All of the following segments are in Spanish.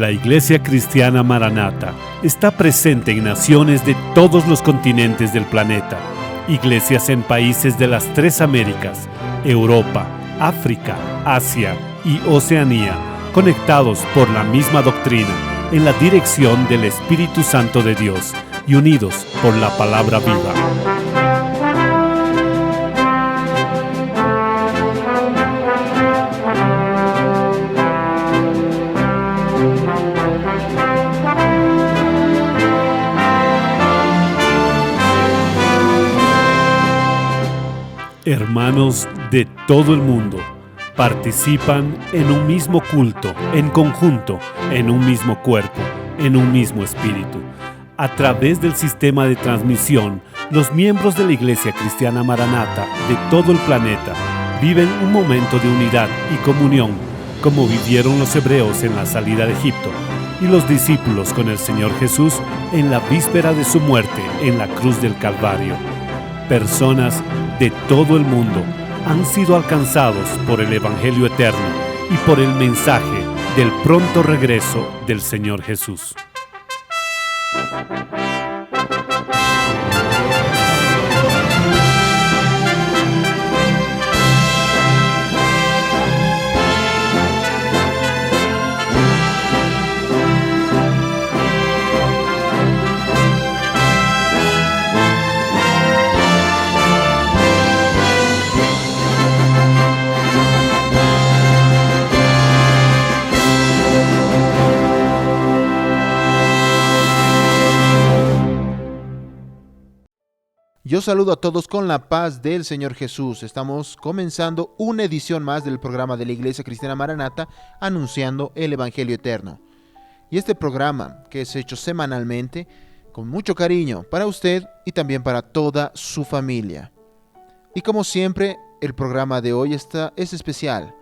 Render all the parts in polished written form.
La Iglesia Cristiana Maranata está presente en naciones de todos los continentes del planeta, iglesias en países de las 3 Américas, Europa, África, Asia y Oceanía, conectados por la misma doctrina, en la dirección del Espíritu Santo de Dios y unidos por la palabra viva. Hermanos de todo el mundo participan en un mismo culto, en conjunto, en un mismo cuerpo, en un mismo espíritu. A través del sistema de transmisión, los miembros de la Iglesia Cristiana Maranata de todo el planeta viven un momento de unidad y comunión, como vivieron los hebreos en la salida de Egipto y los discípulos con el Señor Jesús en la víspera de su muerte en la cruz del Calvario. Personas de todo el mundo han sido alcanzados por el Evangelio eterno y por el mensaje del pronto regreso del Señor Jesús. Yo saludo a todos con la paz del Señor Jesús. Estamos comenzando una edición más del programa de la Iglesia Cristiana Maranata, anunciando el Evangelio Eterno. Y este programa, que es hecho semanalmente, con mucho cariño para usted y también para toda su familia. Y como siempre, el programa de hoy es especial,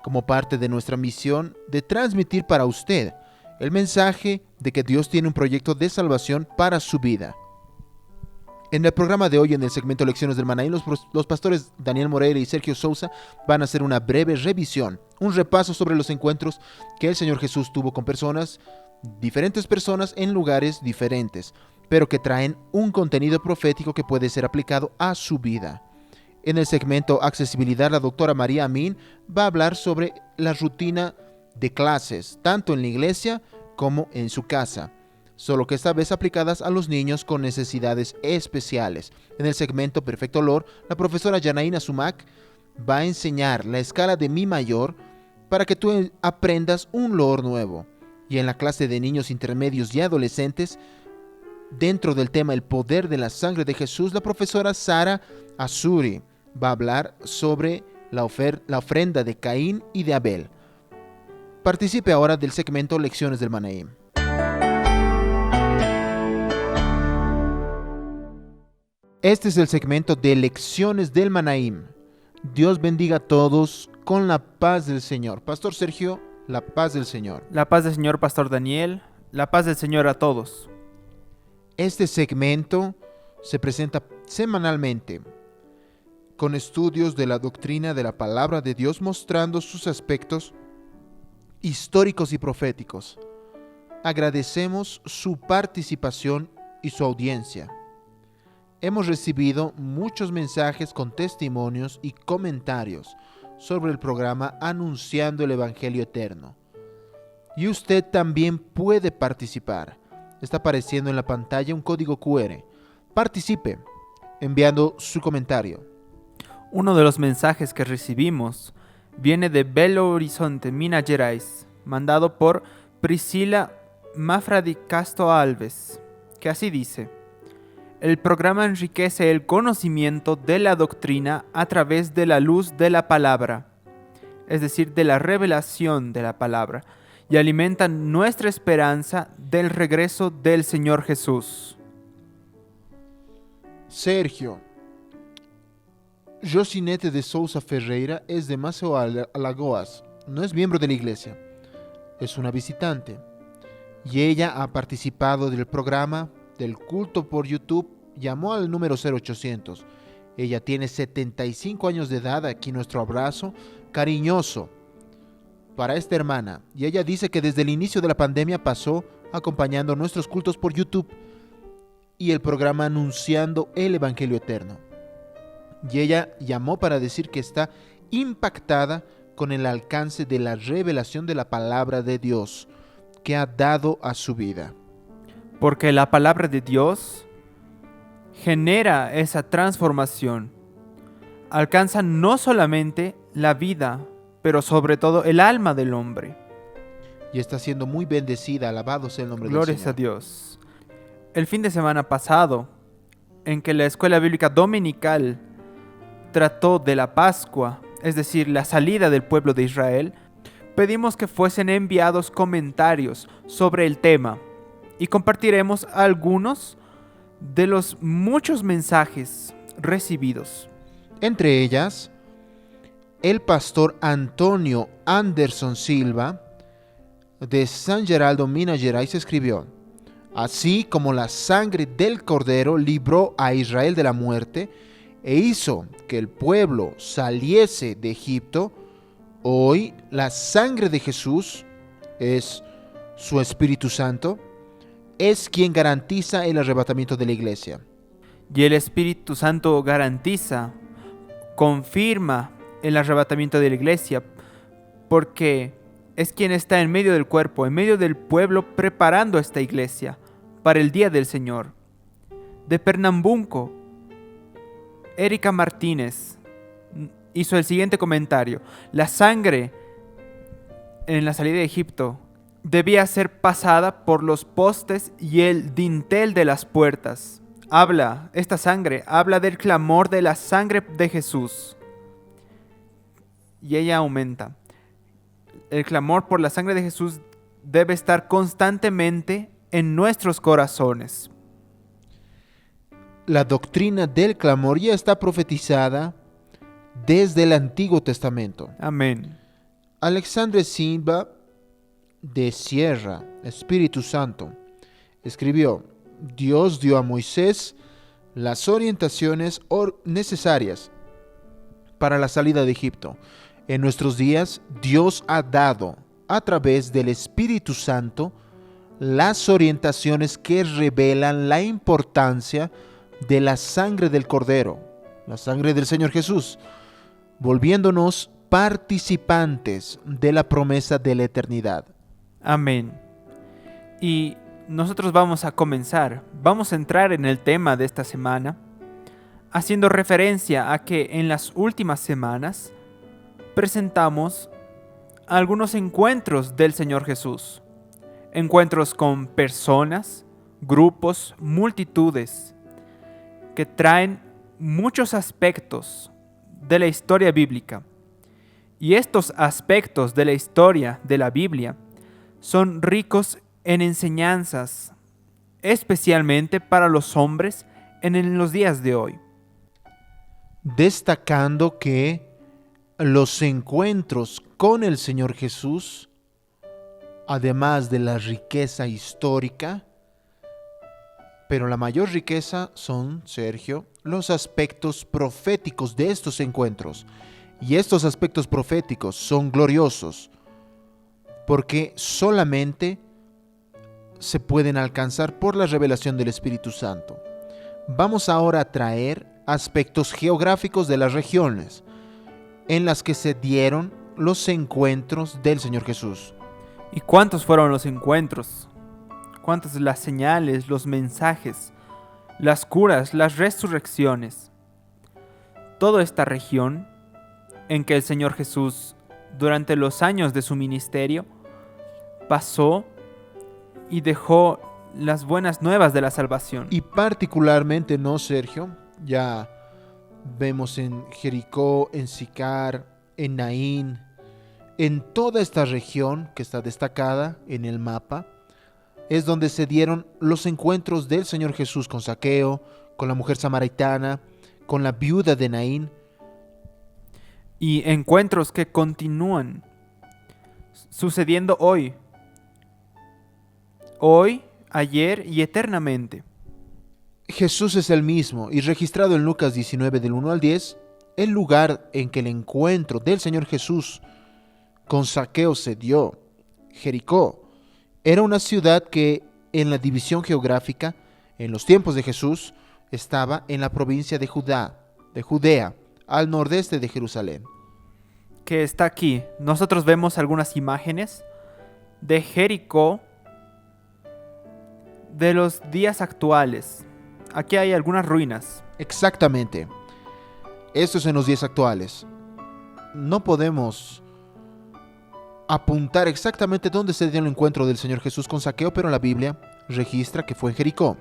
como parte de nuestra misión de transmitir para usted el mensaje de que Dios tiene un proyecto de salvación para su vida. En el programa de hoy, en el segmento Lecciones del Manaim, los pastores Daniel Moreira y Sergio Sousa van a hacer una breve revisión, un repaso sobre los encuentros que el Señor Jesús tuvo con diferentes personas en lugares diferentes, pero que traen un contenido profético que puede ser aplicado a su vida. En el segmento Accesibilidad, la doctora María Amin va a hablar sobre la rutina de clases, tanto en la iglesia como en su casa, solo que esta vez aplicadas a los niños con necesidades especiales. En el segmento Perfecto Olor, la profesora Yanaína Sumac va a enseñar la escala de Mi mayor para que tú aprendas un loor nuevo. Y en la clase de niños intermedios y adolescentes, dentro del tema El poder de la sangre de Jesús, la profesora Sara Azuri va a hablar sobre la ofrenda de Caín y de Abel. Participe ahora del segmento Lecciones del Manaim. Este es el segmento de Lecciones del Manaim. Dios bendiga a todos con la paz del Señor. Pastor Sergio, la paz del Señor. La paz del Señor, Pastor Daniel. La paz del Señor a todos. Este segmento se presenta semanalmente con estudios de la doctrina de la palabra de Dios, mostrando sus aspectos históricos y proféticos. Agradecemos su participación y su audiencia. Hemos recibido muchos mensajes con testimonios y comentarios sobre el programa Anunciando el Evangelio Eterno. Y usted también puede participar. Está apareciendo en la pantalla un código QR. Participe enviando su comentario. Uno de los mensajes que recibimos viene de Belo Horizonte, Minas Gerais, mandado por Priscila Mafradi Castro Alves, que así dice: el programa enriquece el conocimiento de la doctrina a través de la luz de la palabra, es decir, de la revelación de la palabra, y alimenta nuestra esperanza del regreso del Señor Jesús. Sergio, Jocinete de Souza Ferreira es de Maceió, Alagoas. No es miembro de la iglesia, es una visitante. Y ella ha participado del programa del culto por YouTube. Llamó al número 0800. Ella tiene 75 años de edad. Aquí nuestro abrazo cariñoso para esta hermana, y ella dice que desde el inicio de la pandemia pasó acompañando nuestros cultos por YouTube y el programa anunciando el Evangelio Eterno. Y ella llamó para decir que está impactada con el alcance de la revelación de la palabra de Dios que ha dado a su vida. Porque la palabra de Dios genera esa transformación. Alcanza no solamente la vida, pero sobre todo el alma del hombre. Y está siendo muy bendecida, alabado sea el nombre del Señor. Glorias a Dios. El fin de semana pasado, en que la escuela bíblica dominical trató de la Pascua, es decir, la salida del pueblo de Israel, pedimos que fuesen enviados comentarios sobre el tema y compartiremos algunos de los muchos mensajes recibidos. Entre ellas, el pastor Antonio Anderson Silva, de San Geraldo, Minas Gerais, escribió: así como la sangre del Cordero libró a Israel de la muerte e hizo que el pueblo saliese de Egipto, hoy la sangre de Jesús, es su Espíritu Santo, es quien garantiza el arrebatamiento de la iglesia. Y el Espíritu Santo garantiza, confirma el arrebatamiento de la iglesia, porque es quien está en medio del cuerpo, en medio del pueblo, preparando esta iglesia para el día del Señor. De Pernambuco, Erika Martínez hizo el siguiente comentario: la sangre en la salida de Egipto debía ser pasada por los postes y el dintel de las puertas. Esta sangre habla del clamor de la sangre de Jesús. Y ella aumenta: el clamor por la sangre de Jesús debe estar constantemente en nuestros corazones. La doctrina del clamor ya está profetizada desde el Antiguo Testamento. Amén. Alexandre Silva, de Sierra, Espíritu Santo, escribió: Dios dio a Moisés las orientaciones necesarias para la salida de Egipto. En nuestros días, Dios ha dado, a través del Espíritu Santo, las orientaciones que revelan la importancia de la sangre del Cordero, la sangre del Señor Jesús, volviéndonos participantes de la promesa de la eternidad. Amén. Y nosotros vamos a entrar en el tema de esta semana, haciendo referencia a que en las últimas semanas presentamos algunos encuentros del Señor Jesús. Encuentros con personas, grupos, multitudes, que traen muchos aspectos de la historia bíblica. Y estos aspectos de la historia de la Biblia son ricos en enseñanzas, especialmente para los hombres en los días de hoy. Destacando que los encuentros con el Señor Jesús, además de la riqueza histórica, pero la mayor riqueza son, Sergio, los aspectos proféticos de estos encuentros. Y estos aspectos proféticos son gloriosos, porque solamente se pueden alcanzar por la revelación del Espíritu Santo. Vamos ahora a traer aspectos geográficos de las regiones en las que se dieron los encuentros del Señor Jesús. ¿Y cuántos fueron los encuentros? ¿Cuántas las señales, los mensajes, las curas, las resurrecciones? Toda esta región en que el Señor Jesús, durante los años de su ministerio, pasó y dejó las buenas nuevas de la salvación. Y particularmente, ¿no, Sergio? Ya vemos en Jericó, en Sicar, en Naín, en toda esta región que está destacada en el mapa, es donde se dieron los encuentros del Señor Jesús con Zaqueo, con la mujer samaritana, con la viuda de Naín. Y encuentros que continúan sucediendo hoy, ayer y eternamente. Jesús es el mismo, y registrado en Lucas 19 del 1 al 10, el lugar en que el encuentro del Señor Jesús con Zaqueo se dio. Jericó era una ciudad que en la división geográfica, en los tiempos de Jesús, estaba en la provincia de Judea, al nordeste de Jerusalén. Que está aquí. Nosotros vemos algunas imágenes de Jericó de los días actuales. Aquí hay algunas ruinas. Exactamente. Esto es en los días actuales. No podemos apuntar exactamente dónde se dio el encuentro del Señor Jesús con Zaqueo, pero la Biblia registra que fue en Jericó.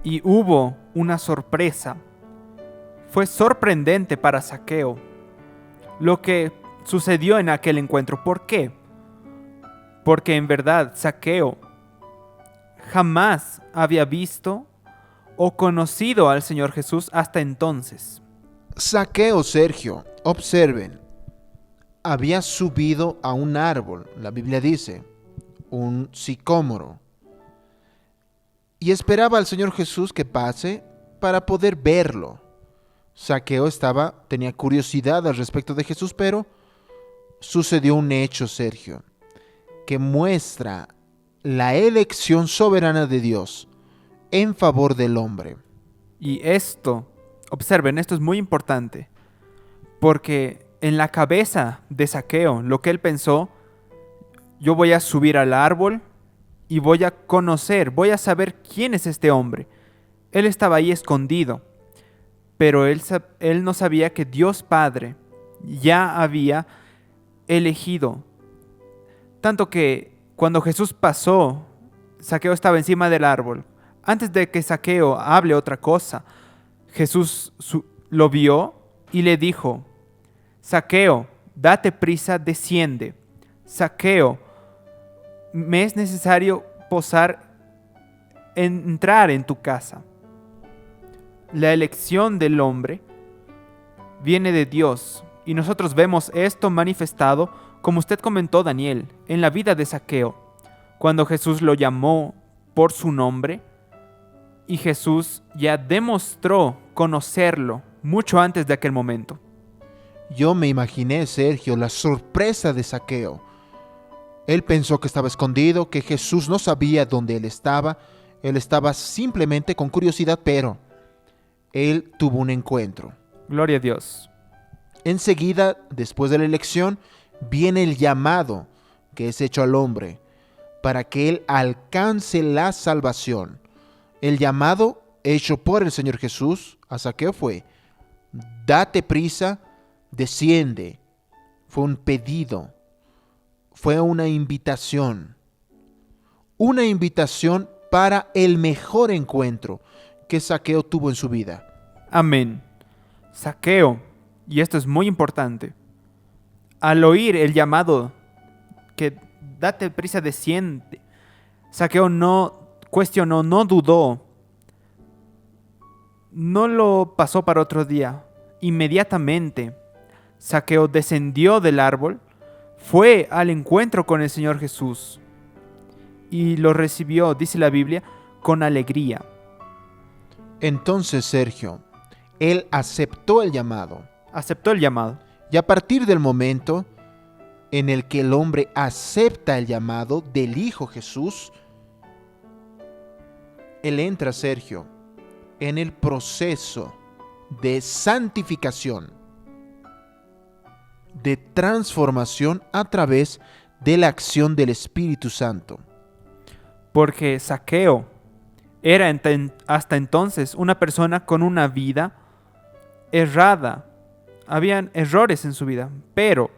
Y hubo una sorpresa. Fue sorprendente para Zaqueo lo que sucedió en aquel encuentro. ¿Por qué? Porque en verdad Zaqueo jamás había visto o conocido al Señor Jesús hasta entonces. Zaqueo, Sergio, observen, había subido a un árbol, la Biblia dice, un sicómoro, y esperaba al Señor Jesús que pase para poder verlo. Zaqueo tenía curiosidad al respecto de Jesús, pero sucedió un hecho, Sergio, que muestra la elección soberana de Dios en favor del hombre. Y esto, observen, esto es muy importante, porque en la cabeza de Zaqueo, lo que él pensó, yo voy a subir al árbol y voy a conocer, voy a saber quién es este hombre. Él estaba ahí escondido, pero él no sabía que Dios Padre ya había elegido. Tanto que cuando Jesús pasó, Zaqueo estaba encima del árbol. Antes de que Zaqueo hable otra cosa, Jesús lo vio y le dijo: Zaqueo, date prisa, desciende. Zaqueo, me es necesario entrar en tu casa. La elección del hombre viene de Dios y nosotros vemos esto manifestado, como usted comentó, Daniel, en la vida de Zaqueo, cuando Jesús lo llamó por su nombre y Jesús ya demostró conocerlo mucho antes de aquel momento. Yo me imaginé, Sergio, la sorpresa de Zaqueo. Él pensó que estaba escondido, que Jesús no sabía dónde él estaba. Él estaba simplemente con curiosidad, pero él tuvo un encuentro. Gloria a Dios. Enseguida, después de la elección, viene el llamado que es hecho al hombre para que él alcance la salvación. El llamado hecho por el Señor Jesús a Zaqueo fue: date prisa, desciende. Fue un pedido, fue una invitación para el mejor encuentro que Zaqueo tuvo en su vida. Amén. Zaqueo, y esto es muy importante, al oír el llamado que date prisa, desciende, Zaqueo no cuestionó, no dudó, no lo pasó para otro día. Inmediatamente Zaqueo descendió del árbol, fue al encuentro con el Señor Jesús y lo recibió, dice la Biblia, con alegría. Entonces, Sergio, él aceptó el llamado. Aceptó el llamado. Y a partir del momento en el que el hombre acepta el llamado del Hijo Jesús, él entra, Sergio, en el proceso de santificación, de transformación a través de la acción del Espíritu Santo. Porque Zaqueo era hasta entonces una persona con una vida errada. Habían errores en su vida, pero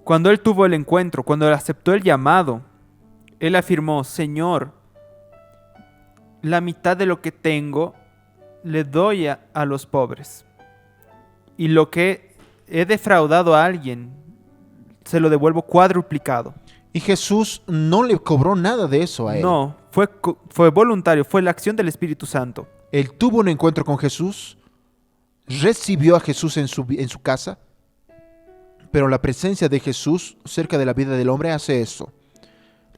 cuando él tuvo el encuentro, cuando él aceptó el llamado, él afirmó: Señor, la mitad de lo que tengo le doy a los pobres, y lo que he defraudado a alguien se lo devuelvo cuadruplicado. Y Jesús no le cobró nada de eso a él. No, fue voluntario, fue la acción del Espíritu Santo. Él tuvo un encuentro con Jesús, recibió a Jesús en su casa, pero la presencia de Jesús cerca de la vida del hombre hace eso.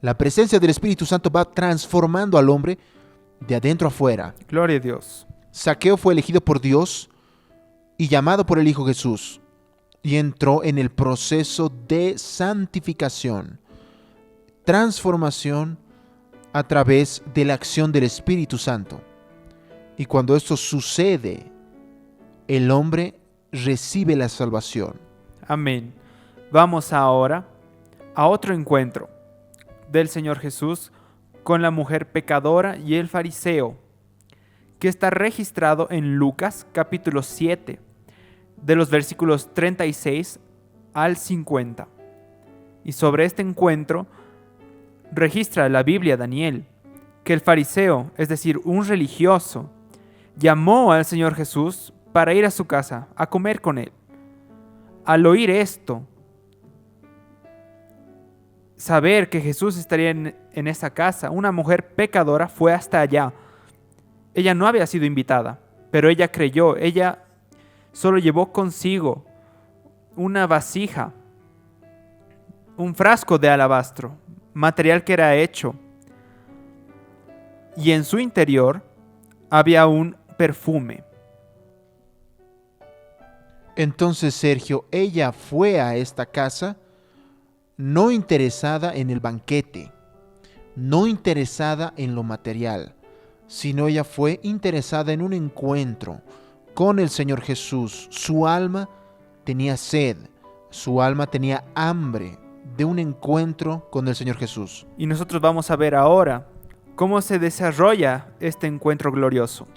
La presencia del Espíritu Santo va transformando al hombre de adentro a afuera. Gloria a Dios. Zaqueo fue elegido por Dios y llamado por el Hijo Jesús. y entró en el proceso de santificación, transformación a través de la acción del Espíritu Santo. Y cuando esto sucede, el hombre recibe la salvación. Amén. Vamos ahora a otro encuentro del Señor Jesús con la mujer pecadora y el fariseo, que está registrado en Lucas capítulo 7, de los versículos 36 al 50. Y sobre este encuentro registra la Biblia Daniel que el fariseo, es decir, un religioso, llamó al Señor Jesús para ir a su casa a comer con él. Al oír esto, saber que Jesús estaría en esa casa, una mujer pecadora fue hasta allá. Ella no había sido invitada, pero ella creyó. Ella solo llevó consigo una vasija, un frasco de alabastro, material que era hecho, y en su interior había un perfume. Entonces, Sergio, ella fue a esta casa no interesada en el banquete, no interesada en lo material, sino ella fue interesada en un encuentro con el Señor Jesús. Su alma tenía sed, su alma tenía hambre de un encuentro con el Señor Jesús. Y nosotros vamos a ver ahora cómo se desarrolla este encuentro glorioso.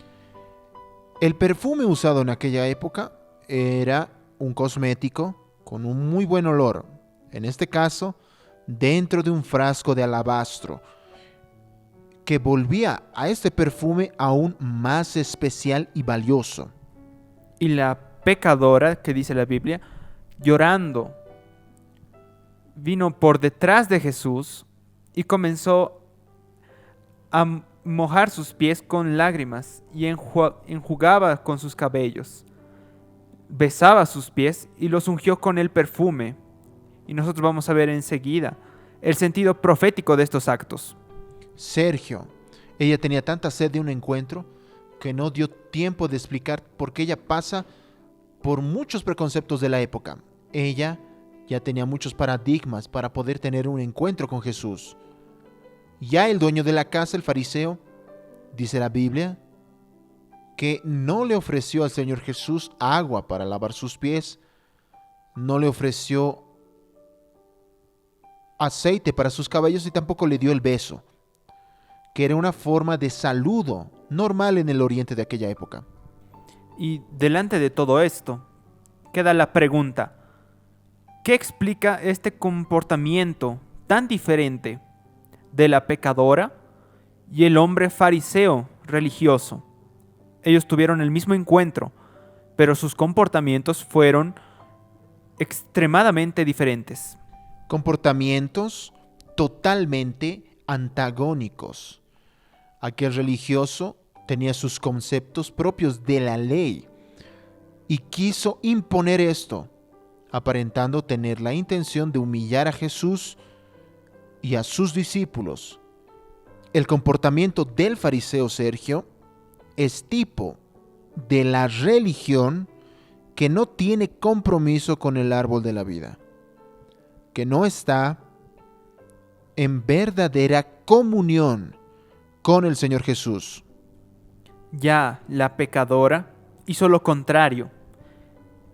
El perfume usado en aquella época era un cosmético con un muy buen olor, en este caso dentro de un frasco de alabastro, que volvía a este perfume aún más especial y valioso. Y la pecadora, que dice la Biblia, llorando, vino por detrás de Jesús y comenzó a mojar sus pies con lágrimas y enjugaba con sus cabellos. Besaba sus pies y los ungió con el perfume. Y nosotros vamos a ver enseguida el sentido profético de estos actos. Sergio, ella tenía tanta sed de un encuentro que no dio tiempo de explicar por qué ella pasa por muchos preconceptos de la época. Ella ya tenía muchos paradigmas para poder tener un encuentro con Jesús. Ya el dueño de la casa, el fariseo, dice la Biblia, que no le ofreció al Señor Jesús agua para lavar sus pies, no le ofreció aceite para sus cabellos y tampoco le dio el beso, que era una forma de saludo normal en el oriente de aquella época. Y delante de todo esto, queda la pregunta: ¿qué explica este comportamiento tan diferente de la pecadora y el hombre fariseo religioso? Ellos tuvieron el mismo encuentro, pero sus comportamientos fueron extremadamente diferentes. Comportamientos totalmente antagónicos. Aquel religioso tenía sus conceptos propios de la ley y quiso imponer esto, aparentando tener la intención de humillar a Jesús y a sus discípulos. El comportamiento del fariseo, Sergio, es tipo de la religión que no tiene compromiso con el árbol de la vida, que no está en verdadera comunión con el Señor Jesús. Ya la pecadora hizo lo contrario.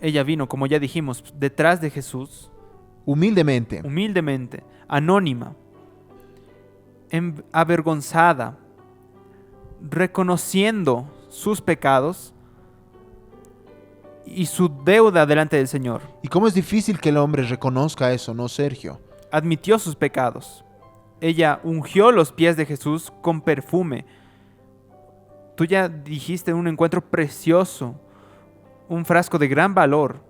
Ella vino, como ya dijimos, detrás de Jesús, humildemente, anónima, avergonzada, reconociendo sus pecados y su deuda delante del Señor. ¿Y cómo es difícil que el hombre reconozca eso, no, Sergio? Admitió sus pecados. Ella ungió los pies de Jesús con perfume. Tú ya dijiste, un encuentro precioso, un frasco de gran valor,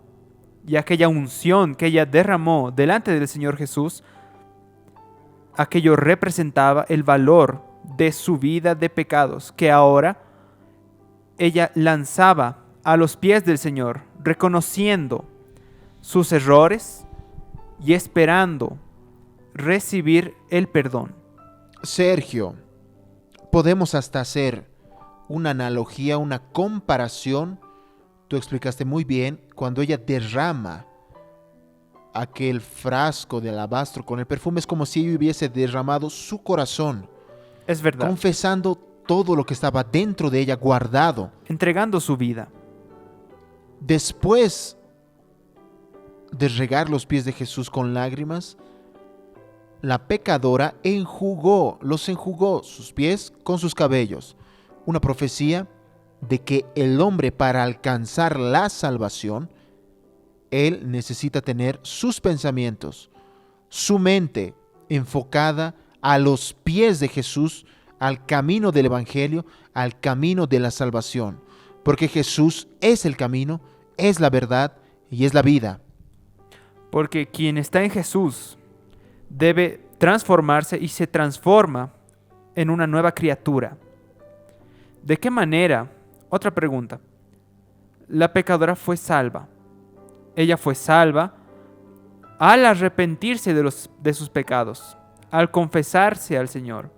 y aquella unción que ella derramó delante del Señor Jesús, aquello representaba el valor de su vida de pecados, que ahora ella lanzaba a los pies del Señor, reconociendo sus errores y esperando recibir el perdón. Sergio, podemos hasta hacer una analogía, una comparación. Tú explicaste muy bien, cuando ella derrama aquel frasco de alabastro con el perfume, es como si ella hubiese derramado su corazón, Es verdad. confesando todo lo que estaba dentro de ella guardado. Entregando su vida. Después de regar los pies de Jesús con lágrimas, la pecadora los enjugó sus pies con sus cabellos. Una profecía de que el hombre, para alcanzar la salvación, él necesita tener sus pensamientos, su mente enfocada a los pies de Jesús, al camino del Evangelio, al camino de la salvación. Porque Jesús es el camino, es la verdad y es la vida. Porque quien está en Jesús debe transformarse y se transforma en una nueva criatura. ¿De qué manera? Otra pregunta. La pecadora fue salva. Ella fue salva al arrepentirse de sus pecados, al confesarse al Señor.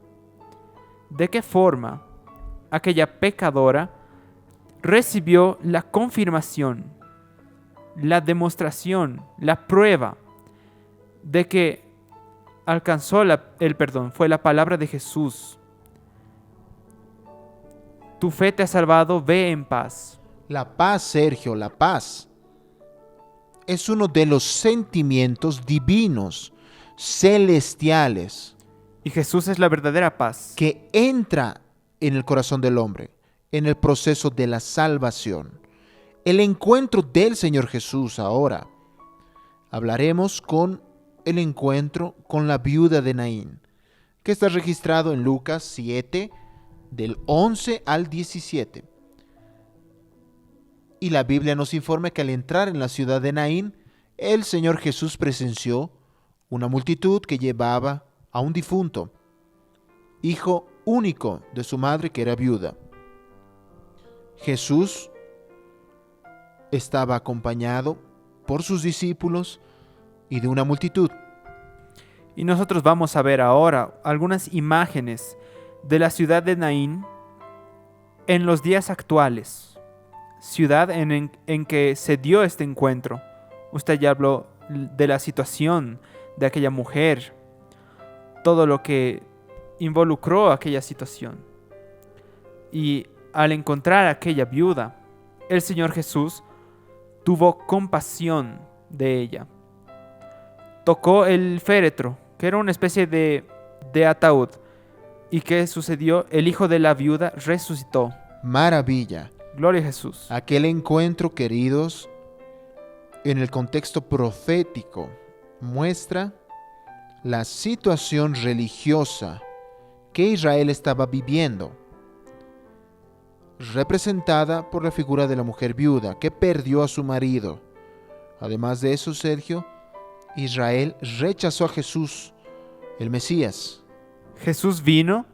¿De qué forma aquella pecadora recibió la confirmación, la demostración, la prueba de que alcanzó el perdón? Fue la palabra de Jesús. Tu fe te ha salvado, ve en paz. La paz, Sergio, la paz es uno de los sentimientos divinos, celestiales, Y Jesús es la verdadera paz. que entra en el corazón del hombre, en el proceso de la salvación. El encuentro del Señor Jesús ahora. Hablaremos con el encuentro con la viuda de Naín, que está registrado en Lucas 7, del 11 al 17. Y la Biblia nos informa que al entrar en la ciudad de Naín, el Señor Jesús presenció una multitud que llevaba a un difunto, hijo único de su madre que era viuda. Jesús estaba acompañado por sus discípulos y de una multitud. Y nosotros vamos a ver ahora algunas imágenes de la ciudad de Naín en los días actuales. Ciudad en que se dio este encuentro. Usted ya habló de la situación de aquella mujer, todo lo que involucró aquella situación. Y al encontrar a aquella viuda, el Señor Jesús tuvo compasión de ella. Tocó el féretro, que era una especie de ataúd. ¿Y qué sucedió? El hijo de la viuda resucitó. Maravilla. Gloria a Jesús. Aquel encuentro, queridos, en el contexto profético, muestra la situación religiosa que Israel estaba viviendo, representada por la figura de la mujer viuda que perdió a su marido. Además de eso, Sergio, Israel rechazó a Jesús, el Mesías. Jesús vino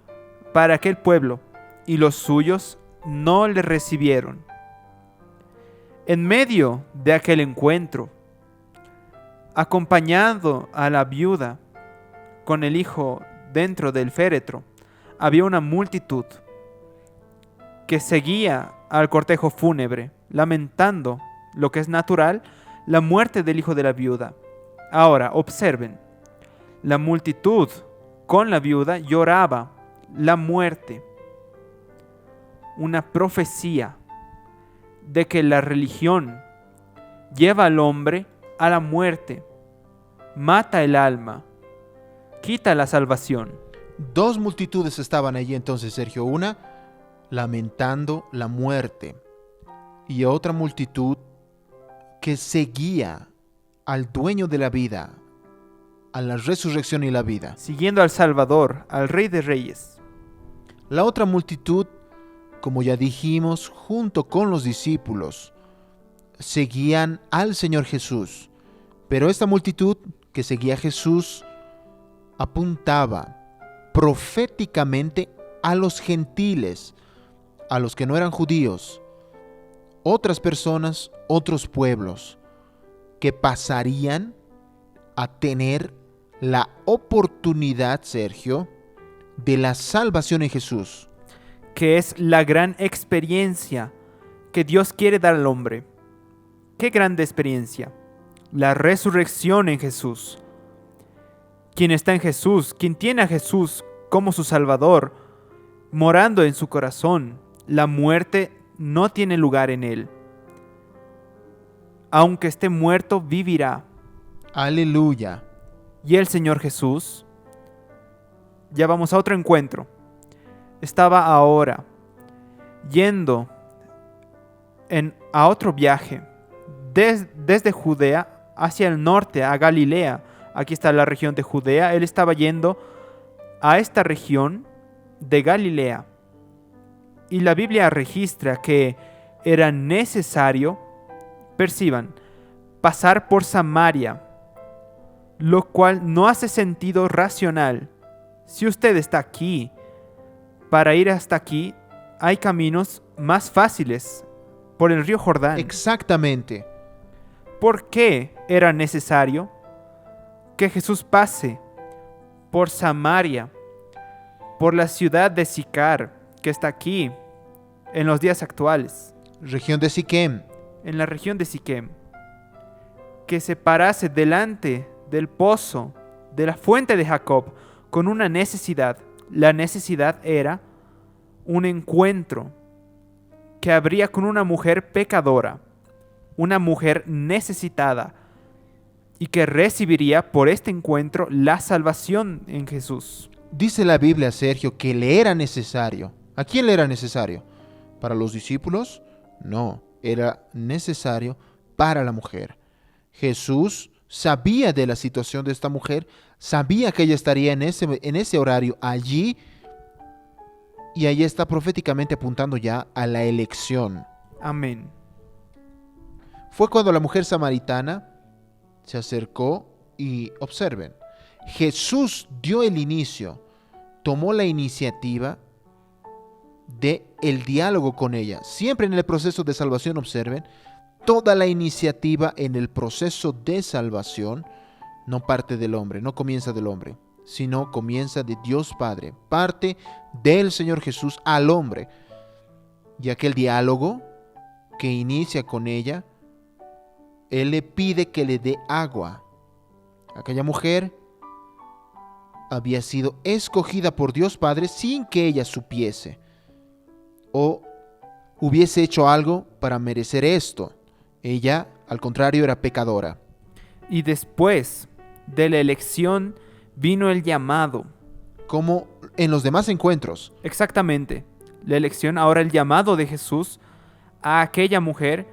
para aquel pueblo y los suyos no le recibieron. En medio de aquel encuentro, acompañando a la viuda con el hijo dentro del féretro, había una multitud que seguía al cortejo fúnebre, lamentando, lo que es natural, la muerte del hijo de la viuda. Ahora, observen, la multitud con la viuda lloraba la muerte, una profecía de que la religión lleva al hombre a la muerte, mata el alma, quita la salvación. Dos multitudes estaban allí entonces, Sergio. Una lamentando la muerte y otra multitud que seguía al dueño de la vida, a la resurrección y la vida. Siguiendo al Salvador, al Rey de Reyes. La otra multitud, como ya dijimos, junto con los discípulos, seguían al Señor Jesús. Pero esta multitud que seguía a Jesús apuntaba proféticamente a los gentiles, a los que no eran judíos, otras personas, otros pueblos, que pasarían a tener la oportunidad, Sergio, de la salvación en Jesús. Que es la gran experiencia que Dios quiere dar al hombre. ¡Qué grande experiencia! la resurrección en Jesús. Quien está en Jesús, quien tiene a Jesús como su Salvador, morando en su corazón, la muerte no tiene lugar en él. Aunque esté muerto, vivirá. Aleluya. Y el Señor Jesús, ya vamos a otro encuentro, estaba ahora yendo a otro viaje desde Judea hacia el norte, a Galilea. Aquí está la región de Judea. Él estaba yendo a esta región de Galilea. Y la Biblia registra que era necesario, perciban, pasar por Samaria, lo cual no hace sentido racional. Si usted está aquí, para ir hasta aquí, hay caminos más fáciles por el río Jordán. Exactamente. ¿Por qué era necesario que Jesús pase por Samaria, por la ciudad de Sicar, que está aquí en los días actuales, Región de Siquem. en la región de Siquem, que se parase delante del pozo, de la fuente de Jacob, con una necesidad? La necesidad era un encuentro que habría con una mujer pecadora, una mujer necesitada, y que recibiría por este encuentro la salvación en Jesús. Dice la Biblia, Sergio, que le era necesario. ¿A quién le era necesario? ¿Para los discípulos? No, era necesario para la mujer. Jesús sabía de la situación de esta mujer, sabía que ella estaría en ese horario allí, y ahí está proféticamente apuntando ya a la elección. Amén. Fue cuando la mujer samaritana se acercó y observen, Jesús dio el inicio, tomó la iniciativa de el diálogo con ella. Siempre en el proceso de salvación, observen, toda la iniciativa en el proceso de salvación no parte del hombre, no comienza del hombre, sino comienza de Dios Padre, parte del Señor Jesús al hombre. Y aquel diálogo que inicia con ella, Él le pide que le dé agua. Aquella mujer había sido escogida por Dios Padre sin que ella supiese o hubiese hecho algo para merecer esto. Ella, al contrario, era pecadora. Y después de la elección vino el llamado. Como en los demás encuentros. Exactamente. La elección, ahora el llamado de Jesús a aquella mujer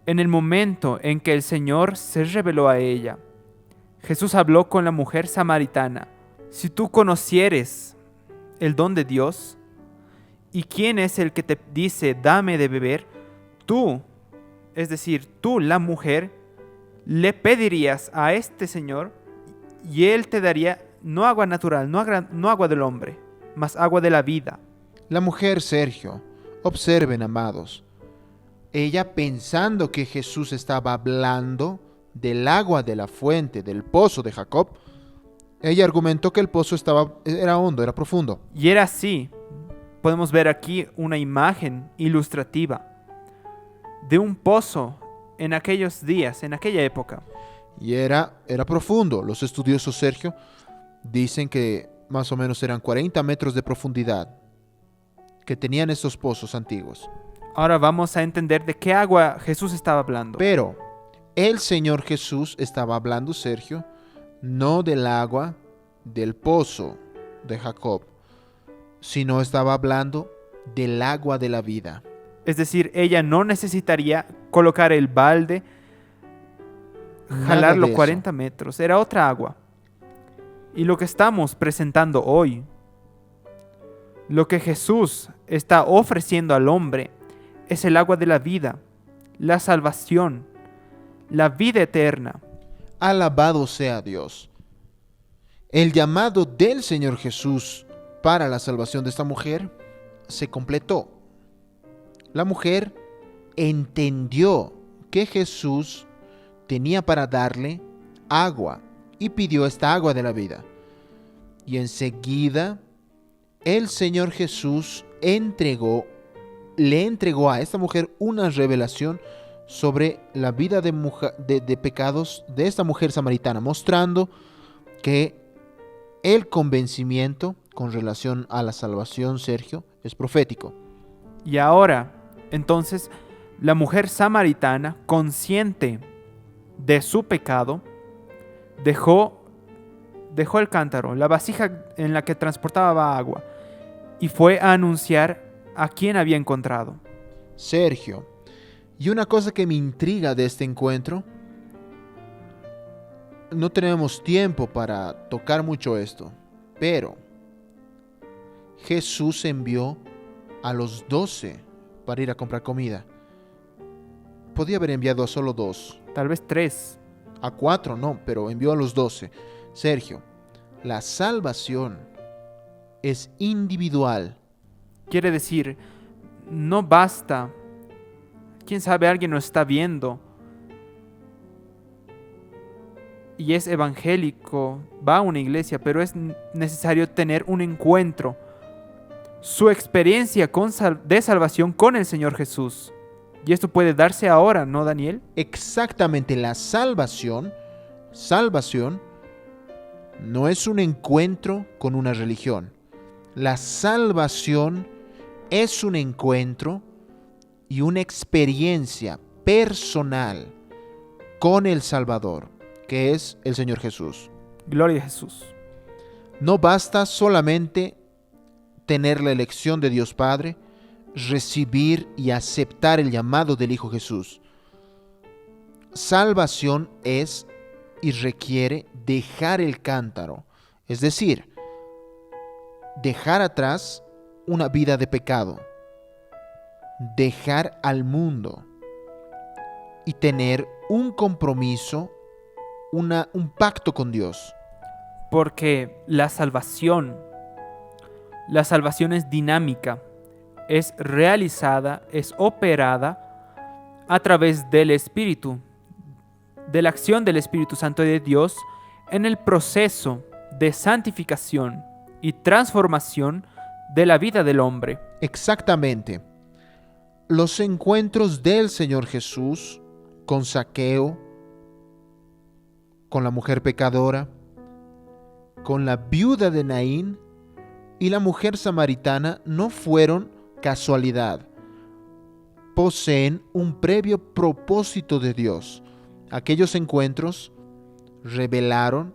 en el momento en que el Señor se reveló a ella. Jesús habló con la mujer samaritana. Si tú conocieres el don de Dios, ¿y quién es el que te dice, dame de beber? Tú, es decir, tú, la mujer, le pedirías a este Señor y Él te daría no agua natural, no agua del hombre, mas agua de la vida. La mujer, Sergio, observen, amados, ella pensando que Jesús estaba hablando del agua de la fuente, del pozo de Jacob, ella argumentó que el pozo era hondo, era profundo. Y era así. Podemos ver aquí una imagen ilustrativa de un pozo en aquellos días, en aquella época. Y era profundo. Los estudiosos, Sergio, dicen que más o menos eran 40 metros de profundidad que tenían estos pozos antiguos. Ahora vamos a entender de qué agua Jesús estaba hablando. Pero el Señor Jesús estaba hablando, Sergio, no del agua del pozo de Jacob, sino estaba hablando del agua de la vida. Es decir, ella no necesitaría colocar el balde, jalarlo 40 metros. Era otra agua. Y lo que estamos presentando hoy, lo que Jesús está ofreciendo al hombre, es el agua de la vida, la salvación, la vida eterna. Alabado sea Dios. El llamado del Señor Jesús para la salvación de esta mujer se completó. La mujer entendió que Jesús tenía para darle agua y pidió esta agua de la vida. Y enseguida el Señor Jesús le entregó a esta mujer una revelación sobre la vida de pecados de esta mujer samaritana, mostrando que el convencimiento con relación a la salvación, Sergio, es profético. Y ahora, entonces, la mujer samaritana, consciente de su pecado, dejó el cántaro, la vasija en la que transportaba agua, y fue a anunciar a quien había encontrado. Sergio, y una cosa que me intriga de este encuentro, no tenemos tiempo para tocar mucho esto, pero Jesús envió a los 12 para ir a comprar comida. Podía haber enviado a solo 2. Tal vez 3. A 4 no, pero envió a los 12. Sergio, la salvación es individual. Quiere decir, no basta. Quién sabe, alguien nos está viendo y es evangélico, va a una iglesia, pero es necesario tener un encuentro, su experiencia de salvación con el Señor Jesús. Y esto puede darse ahora, ¿no, Daniel? Exactamente, la salvación no es un encuentro con una religión. La salvación es un encuentro y una experiencia personal con el Salvador, que es el Señor Jesús. Gloria a Jesús. No basta solamente tener la elección de Dios Padre, recibir y aceptar el llamado del Hijo Jesús. Salvación es y requiere dejar el cántaro, es decir, dejar atrás una vida de pecado, dejar al mundo y tener un compromiso, un pacto con Dios. Porque la salvación es dinámica, es realizada, es operada a través del Espíritu, de la acción del Espíritu Santo de Dios en el proceso de santificación y transformación de la vida del hombre. Exactamente. Los encuentros del Señor Jesús con Zaqueo, con la mujer pecadora, con la viuda de Naín y la mujer samaritana no fueron casualidad. Poseen un previo propósito de Dios. Aquellos encuentros revelaron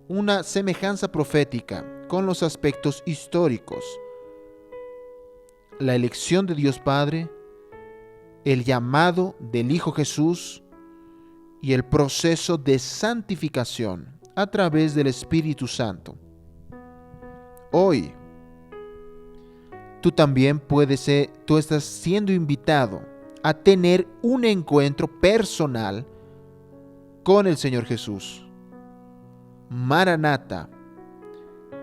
una semejanza profética con los aspectos históricos. La elección de Dios Padre, el llamado del Hijo Jesús y el proceso de santificación a través del Espíritu Santo. Hoy, tú estás siendo invitado a tener un encuentro personal con el Señor Jesús. Maranata,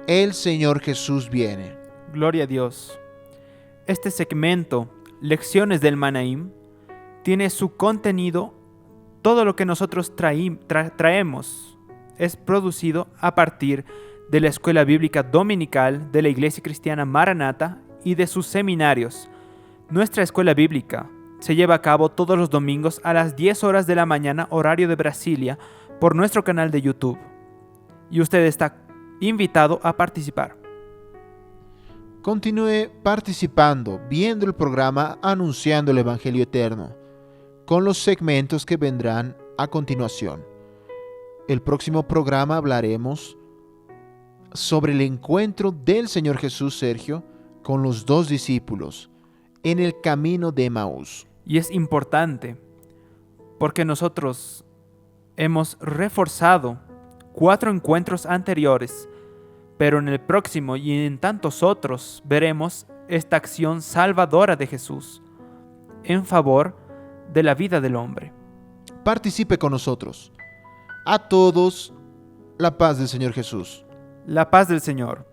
el Señor Jesús viene. Gloria a Dios. Este segmento, Lecciones del Manaim, tiene su contenido, todo lo que nosotros traemos es producido a partir de la Escuela Bíblica Dominical de la Iglesia Cristiana Maranata y de sus seminarios. Nuestra escuela bíblica se lleva a cabo todos los domingos a las 10 horas de la mañana, horario de Brasilia, por nuestro canal de YouTube. Y usted está invitado a participar. Continúe participando, viendo el programa Anunciando el Evangelio Eterno, con los segmentos que vendrán a continuación. El próximo programa hablaremos sobre el encuentro del Señor Jesús, Sergio, con los 2 discípulos en el camino de Emaús. Y es importante porque nosotros hemos reforzado 4 encuentros anteriores, pero en el próximo y en tantos otros veremos esta acción salvadora de Jesús en favor de la vida del hombre. Participe con nosotros. A todos, la paz del Señor Jesús. La paz del Señor.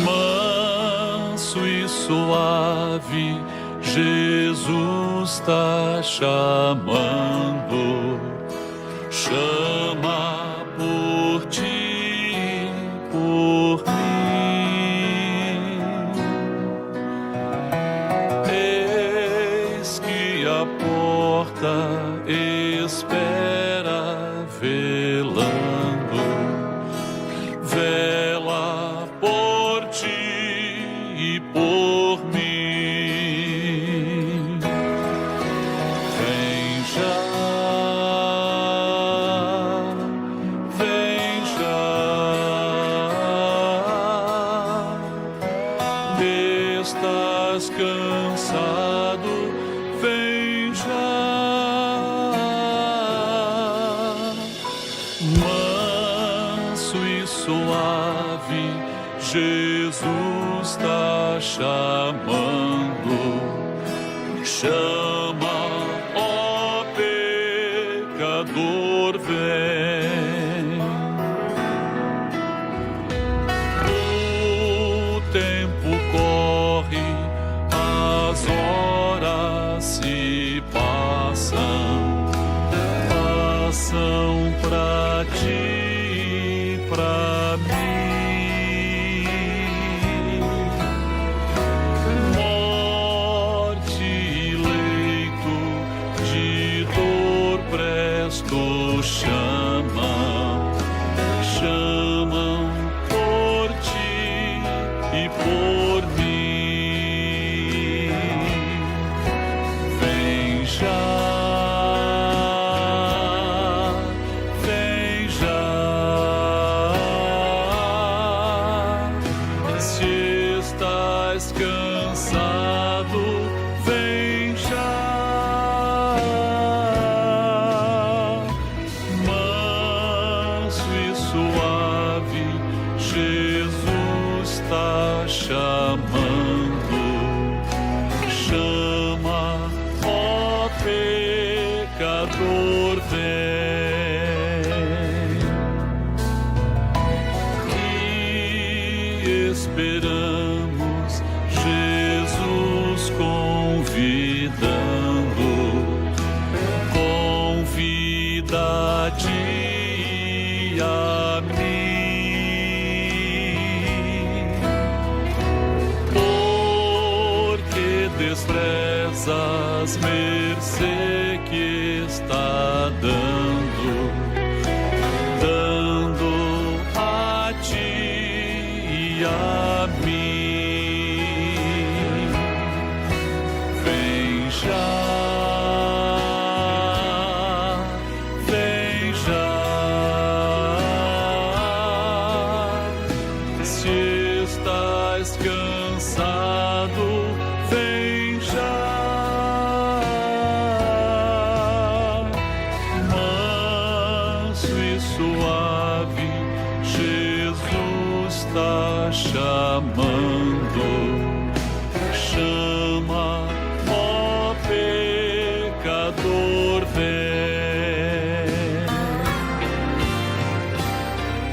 Manso e suave, Jesus está chamando, chama por ti, por mim. Eis que a porta porta espera velando, vela por ti e por mim. Vem já, vem já, estás cansado, vem já. Manso e suave, Jesus está chamando. Chama, ó pecador, vem. O tempo corre, as horas se passam, passam pra ti e pra mim. Morte e leito de dor presto chamam, chamam por ti e por mim. Vem já, vem já. Se estás cansado, vem já. Manso e suave, Jesus está chamando. Chama, ó pecador, vem. E esperamos Jesus convidando, convida-te a mim. Porque desprezas mercê que está dando, dando a ti e a mim. Vem já, vem já. Se estás cansado, vem já. Manso e suave, Jesus está chamando. Chama, ó pecador, vem.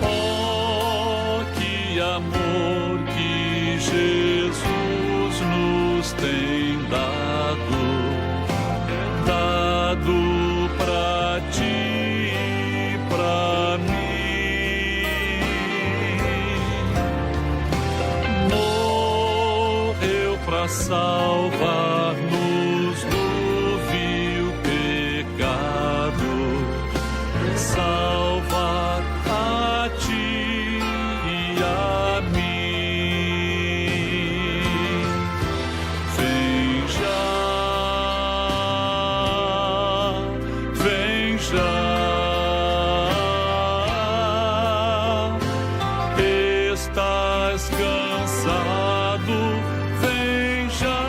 Oh, que amor que Jesus nos tem dado, dado pra ti e pra mim. Morreu pra salvar-nos do vil pecado, salvar a ti e a mim. Vem já, vem já. Estás cansado, vem já.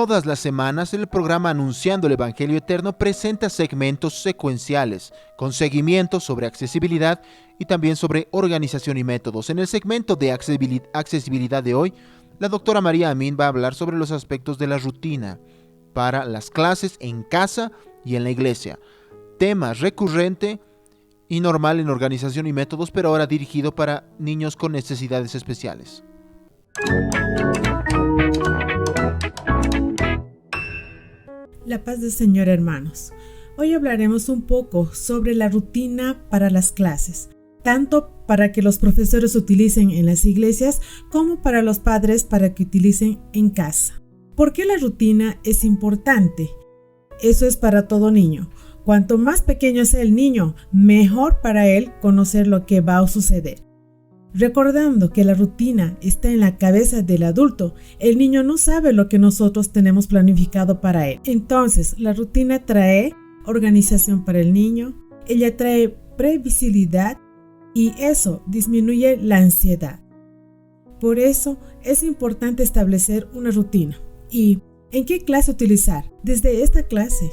Todas las semanas el programa Anunciando el Evangelio Eterno presenta segmentos secuenciales con seguimiento sobre accesibilidad y también sobre organización y métodos. En el segmento de accesibilidad de hoy, la doctora María Amin va a hablar sobre los aspectos de la rutina para las clases en casa y en la iglesia. Tema recurrente y normal en organización y métodos, pero ahora dirigido para niños con necesidades especiales. La paz del Señor, hermanos. Hoy hablaremos un poco sobre la rutina para las clases, tanto para que los profesores utilicen en las iglesias como para los padres para que utilicen en casa. ¿Por qué la rutina es importante? Eso es para todo niño. Cuanto más pequeño sea el niño, mejor para él conocer lo que va a suceder. Recordando que la rutina está en la cabeza del adulto, el niño no sabe lo que nosotros tenemos planificado para él. Entonces, la rutina trae organización para el niño, ella trae previsibilidad y eso disminuye la ansiedad. Por eso es importante establecer una rutina. ¿Y en qué clase utilizar? Desde esta clase,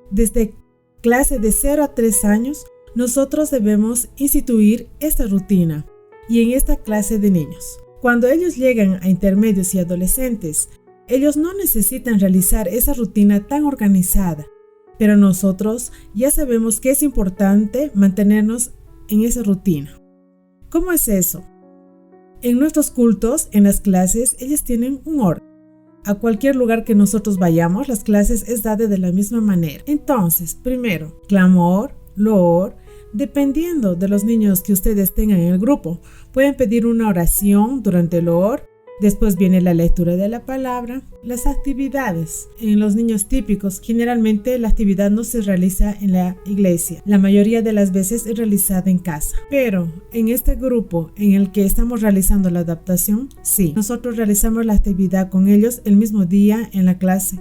desde clase de 0 a 3 años, nosotros debemos instituir esta rutina. Y en esta clase de niños, cuando ellos llegan a intermedios y adolescentes, ellos no necesitan realizar esa rutina tan organizada, pero nosotros ya sabemos que es importante mantenernos en esa rutina. ¿Cómo es eso? En nuestros cultos, en las clases, ellos tienen un orden. A cualquier lugar que nosotros vayamos, las clases es dada de la misma manera. Entonces, primero, clamor, loor. Dependiendo de los niños que ustedes tengan en el grupo, pueden pedir una oración durante el loor. Después viene la lectura de la palabra, las actividades. En los niños típicos, generalmente la actividad no se realiza en la iglesia. La mayoría de las veces es realizada en casa. Pero en este grupo en el que estamos realizando la adaptación, sí, nosotros realizamos la actividad con ellos el mismo día en la clase.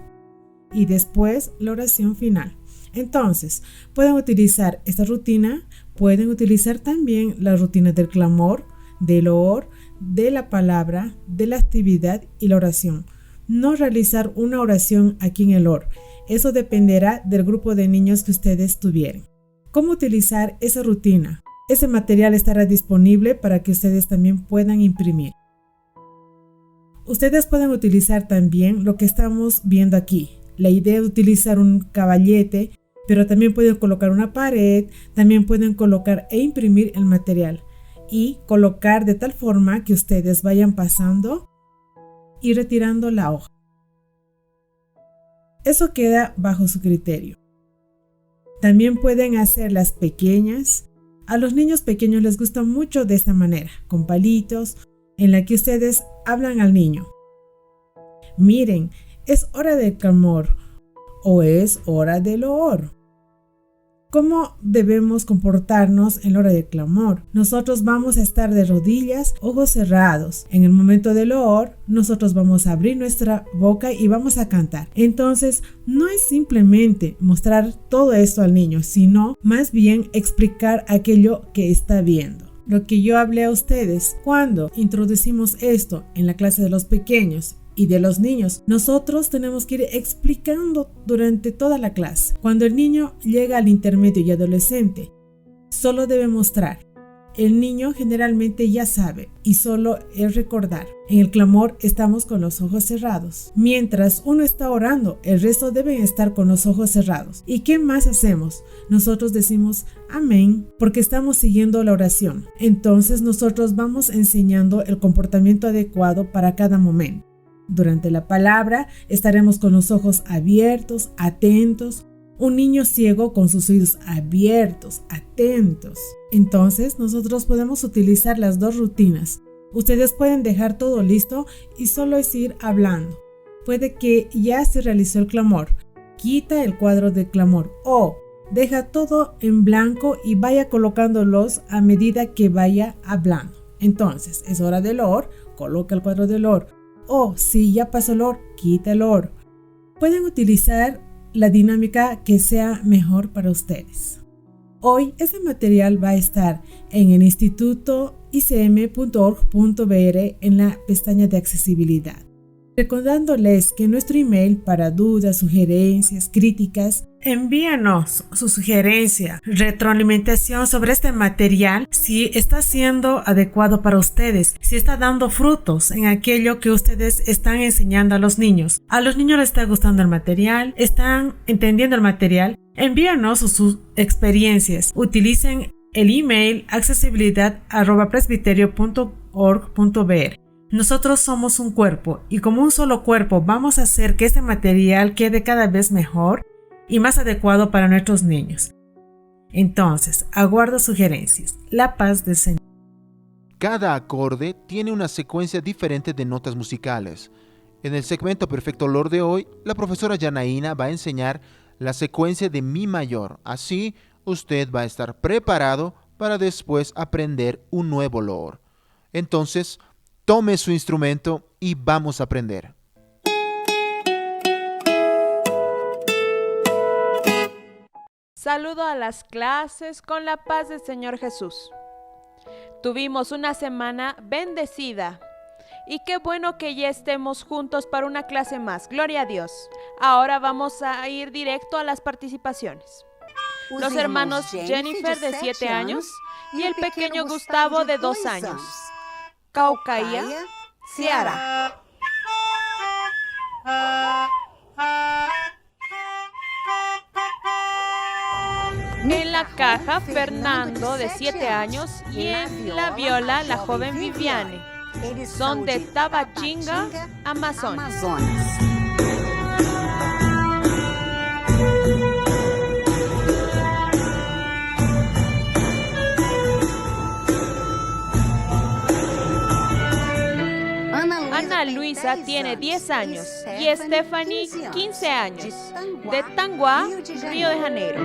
Y después la oración final. Entonces, pueden utilizar esta rutina, pueden utilizar también la rutina del clamor, del loor, de la palabra, de la actividad y la oración. No realizar una oración aquí en el loor. Eso dependerá del grupo de niños que ustedes tuvieran. ¿Cómo utilizar esa rutina? Ese material estará disponible para que ustedes también puedan imprimir. Ustedes pueden utilizar también lo que estamos viendo aquí. La idea de utilizar un caballete, pero también pueden colocar una pared, también pueden colocar e imprimir el material y colocar de tal forma que ustedes vayan pasando y retirando la hoja. Eso queda bajo su criterio. También pueden hacerlas pequeñas. A los niños pequeños les gusta mucho de esta manera, con palitos, en la que ustedes hablan al niño. Miren, es hora del clamor o es hora del loor. ¿Cómo debemos comportarnos en la hora del clamor? Nosotros vamos a estar de rodillas, ojos cerrados. En el momento del loor, nosotros vamos a abrir nuestra boca y vamos a cantar. Entonces, no es simplemente mostrar todo esto al niño, sino más bien explicar aquello que está viendo. Lo que yo hablé a ustedes cuando introducimos esto en la clase de los pequeños y de los niños, nosotros tenemos que ir explicando durante toda la clase. Cuando el niño llega al intermedio y adolescente, solo debe mostrar. El niño generalmente ya sabe y solo es recordar. En el clamor estamos con los ojos cerrados. Mientras uno está orando, el resto deben estar con los ojos cerrados. ¿Y qué más hacemos? Nosotros decimos amén porque estamos siguiendo la oración. Entonces nosotros vamos enseñando el comportamiento adecuado para cada momento. Durante la palabra estaremos con los ojos abiertos, atentos. Un niño ciego con sus oídos abiertos, atentos. Entonces nosotros podemos utilizar las dos rutinas. Ustedes pueden dejar todo listo y solo es ir hablando. Puede que ya se realizó el clamor. Quita el cuadro de clamor o deja todo en blanco y vaya colocándolos a medida que vaya hablando. Entonces es hora del loor, coloca el cuadro del loor. O si ya pasó el loor, quita el loor. Pueden utilizar la dinámica que sea mejor para ustedes. Hoy ese material va a estar en el instituto icm.org.br en la pestaña de accesibilidad. Recordándoles que nuestro email para dudas, sugerencias, críticas, envíanos su sugerencia, retroalimentación sobre este material, si está siendo adecuado para ustedes, si está dando frutos en aquello que ustedes están enseñando a los niños. A los niños les está gustando el material, están entendiendo el material. Envíanos sus experiencias. Utilicen el email accesibilidad@presbiterio.org.br. Nosotros somos un cuerpo y como un solo cuerpo vamos a hacer que este material quede cada vez mejor y más adecuado para nuestros niños. Entonces, aguardo sugerencias. La paz del Señor. Cada acorde tiene una secuencia diferente de notas musicales. En el segmento Perfecto Olor de hoy, la profesora Yanaína va a enseñar la secuencia de Mi mayor. Así, usted va a estar preparado para después aprender un nuevo olor. Entonces, tome su instrumento y vamos a aprender. Saludo a las clases con la paz del Señor Jesús. Tuvimos una semana bendecida y qué bueno que ya estemos juntos para una clase más. Gloria a Dios. Ahora vamos a ir directo a las participaciones. Los hermanos Jennifer de 7 años y el pequeño Gustavo de 2 años. Caucaía, Ciara. En la caja, Fernando de 7 años y en la viola, la joven Viviane. Son de Tabachinga, Amazonas. Ana Luisa tiene 10 años y Stephanie 15 años, de Tanguá, Río de Janeiro.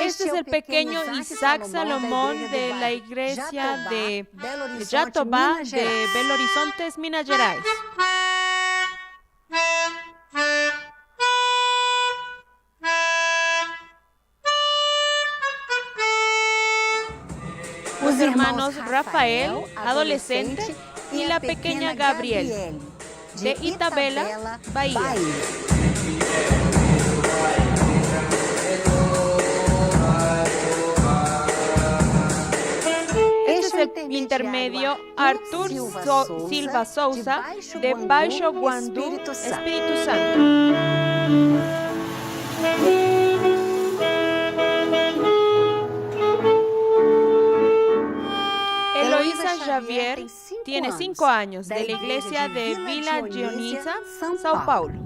Este es el pequeño Isaac Salomón de la iglesia de Jatobá de Belo Horizonte, Minas Gerais. Los hermanos Rafael, adolescente, y la pequeña Gabriel, de Itabela, Bahía. Este es el intermedio Arthur Silva Souza, de Baixo Guandú, Espíritu Santo. Eloísa Javier tiene 5 años, de la iglesia de Vila Dionisa, Sao Paulo.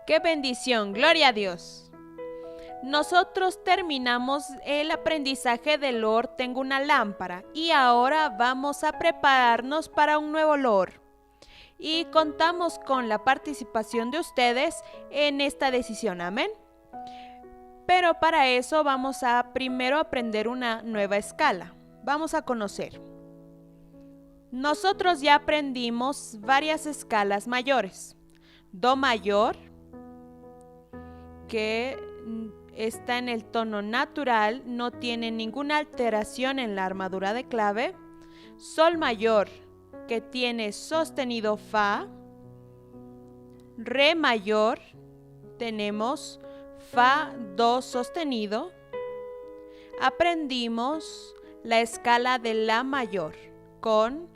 ¡Qué bendición! ¡Gloria a Dios! Nosotros terminamos el aprendizaje del olor Tengo una lámpara y ahora vamos a prepararnos para un nuevo olor. Y contamos con la participación de ustedes en esta decisión. Amén. Pero para eso vamos a primero aprender una nueva escala. Vamos a conocer. Nosotros ya aprendimos varias escalas mayores. Do mayor, que está en el tono natural, no tiene ninguna alteración en la armadura de clave. Sol mayor, que tiene sostenido Fa. Re mayor, tenemos Fa, Do sostenido. Aprendimos la escala de La mayor con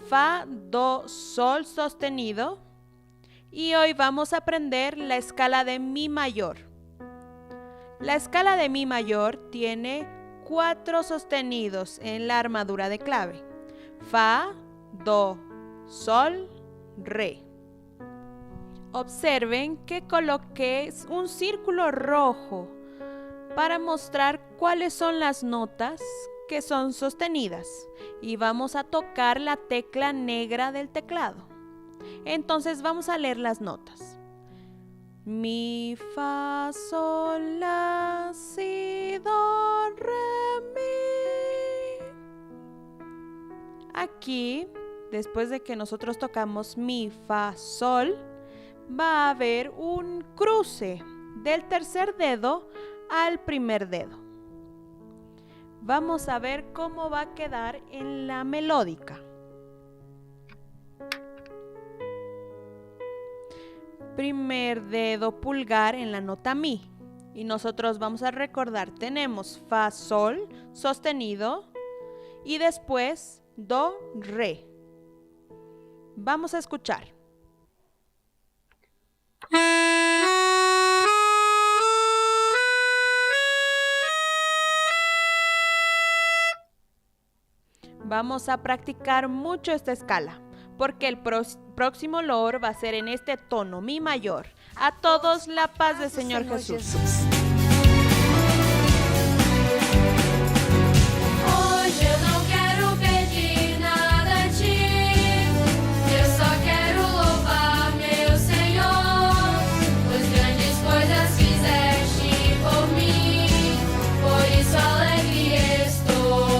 Fa, Do, Sol sostenido. Y hoy vamos a aprender la escala de Mi mayor. La escala de Mi mayor tiene 4 sostenidos en la armadura de clave. Fa, Do, Sol, Re. Observen que coloqué un círculo rojo para mostrar cuáles son las notas que son sostenidas y vamos a tocar la tecla negra del teclado. Entonces vamos a leer las notas. Mi, fa, sol, la, si, do, re, mi. Aquí, después de que nosotros tocamos mi, fa, sol, va a haber un cruce del tercer dedo al primer dedo. Vamos a ver cómo va a quedar en la melódica. Primer dedo pulgar en la nota mi. Y nosotros vamos a recordar, tenemos fa, sol, sostenido, y después do, re. Vamos a escuchar. Vamos a practicar mucho esta escala, porque el próximo loor va a ser en este tono, mi mayor. A todos la paz del Señor Jesús. Hoje eu não quero pedir nada a ti, eu só quero louvar meu Senhor, pois grandes coisas fizeste por mim, por isso alegre estou.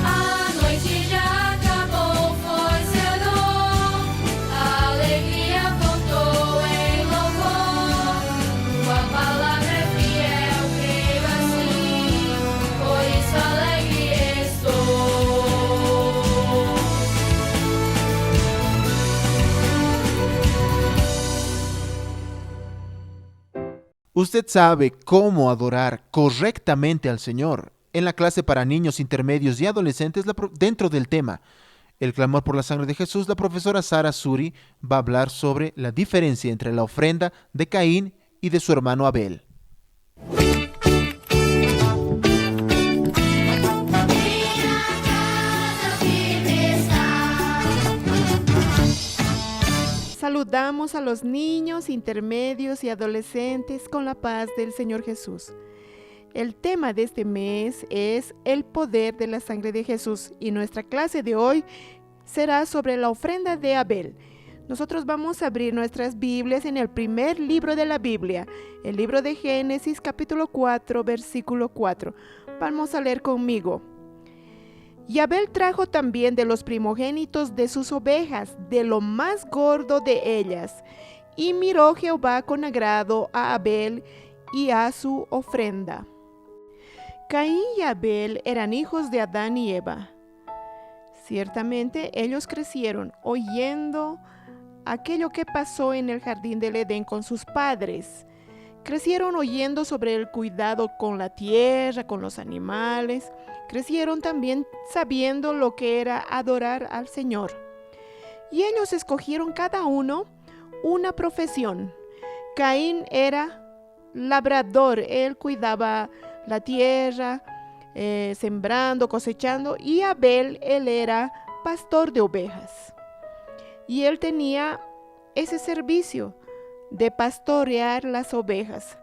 A noite já acabou, foi cedo, a alegria voltou em louvor, tua palavra é fiel, creio assim, por isso alegre estou. Usted sabe cómo adorar correctamente al Señor. En la clase para niños, intermedios y adolescentes, dentro del tema El clamor por la sangre de Jesús, la profesora Sara Suri va a hablar sobre la diferencia entre la ofrenda de Caín y de su hermano Abel. Saludamos a los niños, intermedios y adolescentes con la paz del Señor Jesús. El tema de este mes es el poder de la sangre de Jesús y nuestra clase de hoy será sobre la ofrenda de Abel. Nosotros vamos a abrir nuestras Biblias en el primer libro de la Biblia, el libro de Génesis capítulo 4, versículo 4. Vamos a leer conmigo. Y Abel trajo también de los primogénitos de sus ovejas, de lo más gordo de ellas. Y miró Jehová con agrado a Abel y a su ofrenda. Caín y Abel eran hijos de Adán y Eva. Ciertamente ellos crecieron oyendo aquello que pasó en el jardín del Edén con sus padres. Crecieron oyendo sobre el cuidado con la tierra, con los animales. Crecieron también sabiendo lo que era adorar al Señor. Y ellos escogieron cada uno una profesión. Caín era labrador, él cuidaba la tierra, sembrando, cosechando, y Abel, él era pastor de ovejas. Y él tenía ese servicio de pastorear las ovejas.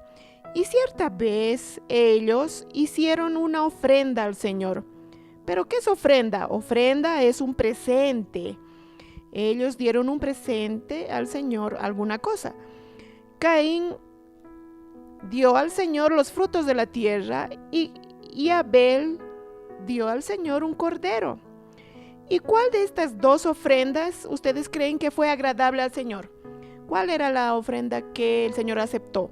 Y cierta vez ellos hicieron una ofrenda al Señor. ¿Pero qué es ofrenda? Ofrenda es un presente. Ellos dieron un presente al Señor, alguna cosa. Caín dio al Señor los frutos de la tierra y Abel dio al Señor un cordero. ¿Y cuál de estas dos ofrendas ustedes creen que fue agradable al Señor? ¿Cuál era la ofrenda que el Señor aceptó?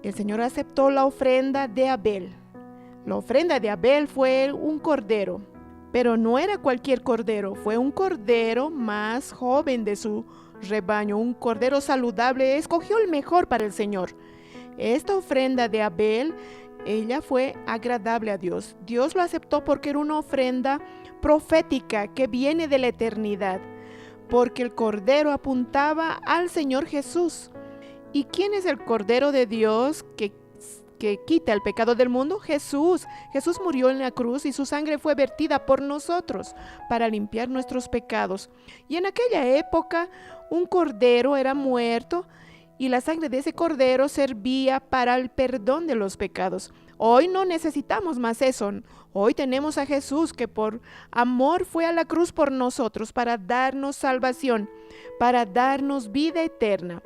El Señor aceptó la ofrenda de Abel. La ofrenda de Abel fue un cordero, pero no era cualquier cordero, fue un cordero más joven de su rebaño, un cordero saludable. Escogió el mejor para el Señor. Esta ofrenda de Abel, ella fue agradable a Dios. Dios lo aceptó porque era una ofrenda profética que viene de la eternidad, porque el cordero apuntaba al Señor Jesús. ¿Y quién es el Cordero de Dios que quita el pecado del mundo? Jesús. Jesús murió en la cruz y su sangre fue vertida por nosotros para limpiar nuestros pecados. Y en aquella época un cordero era muerto y la sangre de ese cordero servía para el perdón de los pecados. Hoy no necesitamos más eso. Hoy tenemos a Jesús que por amor fue a la cruz por nosotros para darnos salvación, para darnos vida eterna.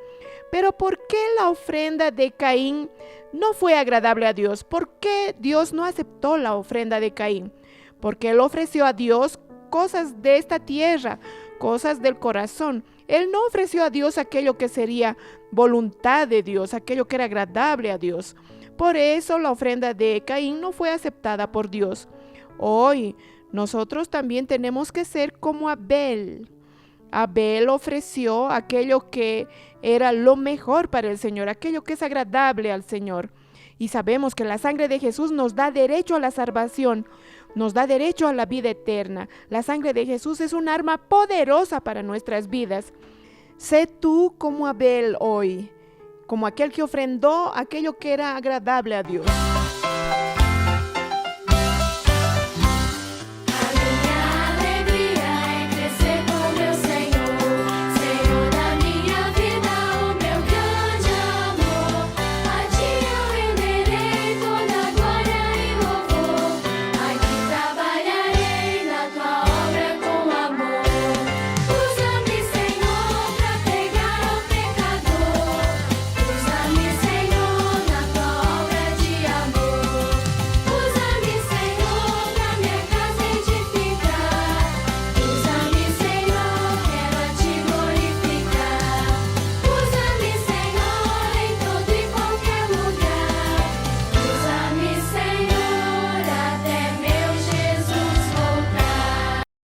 Pero ¿por qué la ofrenda de Caín no fue agradable a Dios? ¿Por qué Dios no aceptó la ofrenda de Caín? Porque él ofreció a Dios cosas de esta tierra, cosas del corazón. Él no ofreció a Dios aquello que sería voluntad de Dios, aquello que era agradable a Dios. Por eso la ofrenda de Caín no fue aceptada por Dios. Hoy nosotros también tenemos que ser como Abel. Abel ofreció aquello que era lo mejor para el Señor, aquello que es agradable al Señor. Y sabemos que la sangre de Jesús nos da derecho a la salvación, nos da derecho a la vida eterna. La sangre de Jesús es un arma poderosa para nuestras vidas. Sé tú como Abel hoy, como aquel que ofrendó aquello que era agradable a Dios.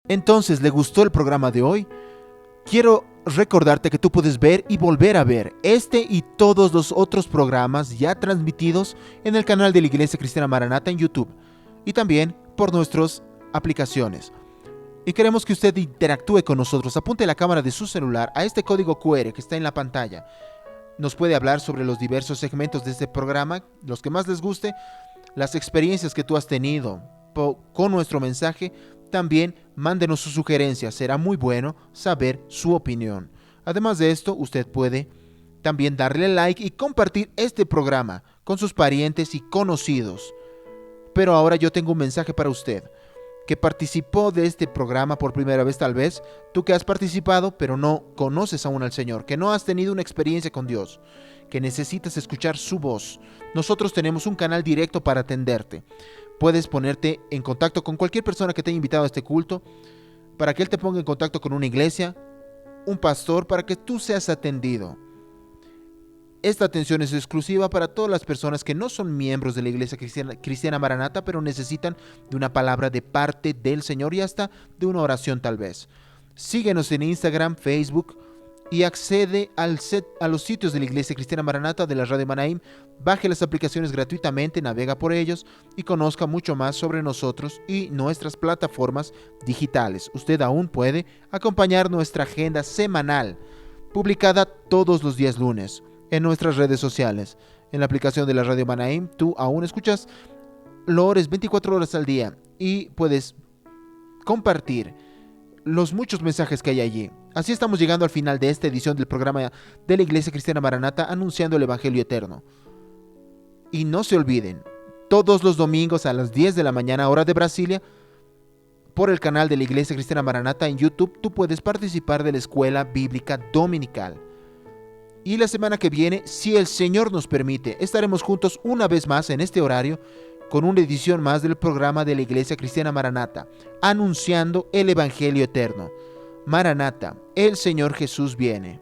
Entonces, ¿le gustó el programa de hoy? Quiero recordarte que tú puedes ver y volver a ver este y todos los otros programas ya transmitidos en el canal de la Iglesia Cristiana Maranata en YouTube y también por nuestras aplicaciones. Y queremos que usted interactúe con nosotros. Apunte la cámara de su celular a este código QR que está en la pantalla. Nos puede hablar sobre los diversos segmentos de este programa, los que más les guste, las experiencias que tú has tenido con nuestro mensaje. También mándenos sus sugerencias, será muy bueno saber su opinión. Además de esto, usted puede también darle like y compartir este programa con sus parientes y conocidos. Pero ahora yo tengo un mensaje para usted, que participó de este programa por primera vez tal vez, tú que has participado pero no conoces aún al Señor, que no has tenido una experiencia con Dios, que necesitas escuchar su voz. Nosotros tenemos un canal directo para atenderte. Puedes ponerte en contacto con cualquier persona que te haya invitado a este culto, para que él te ponga en contacto con una iglesia, un pastor, para que tú seas atendido. Esta atención es exclusiva para todas las personas que no son miembros de la Iglesia Cristiana Maranata, pero necesitan de una palabra de parte del Señor y hasta de una oración tal vez. Síguenos en Instagram, Facebook y accede a los sitios de la Iglesia Cristiana Maranata de la Radio Manaim. Baje las aplicaciones gratuitamente, navega por ellos y conozca mucho más sobre nosotros y nuestras plataformas digitales. Usted aún puede acompañar nuestra agenda semanal, publicada todos los días lunes en nuestras redes sociales. En la aplicación de la Radio Manaim, tú aún escuchas Lores 24 horas al día y puedes compartir los muchos mensajes que hay allí. Así estamos llegando al final de esta edición del programa de la Iglesia Cristiana Maranata, anunciando el Evangelio Eterno. Y no se olviden, todos los domingos a las 10 de la mañana, hora de Brasilia, por el canal de la Iglesia Cristiana Maranata en YouTube, tú puedes participar de la Escuela Bíblica Dominical. Y la semana que viene, si el Señor nos permite, estaremos juntos una vez más en este horario, con una edición más del programa de la Iglesia Cristiana Maranata, anunciando el Evangelio Eterno. Maranata, el Señor Jesús viene.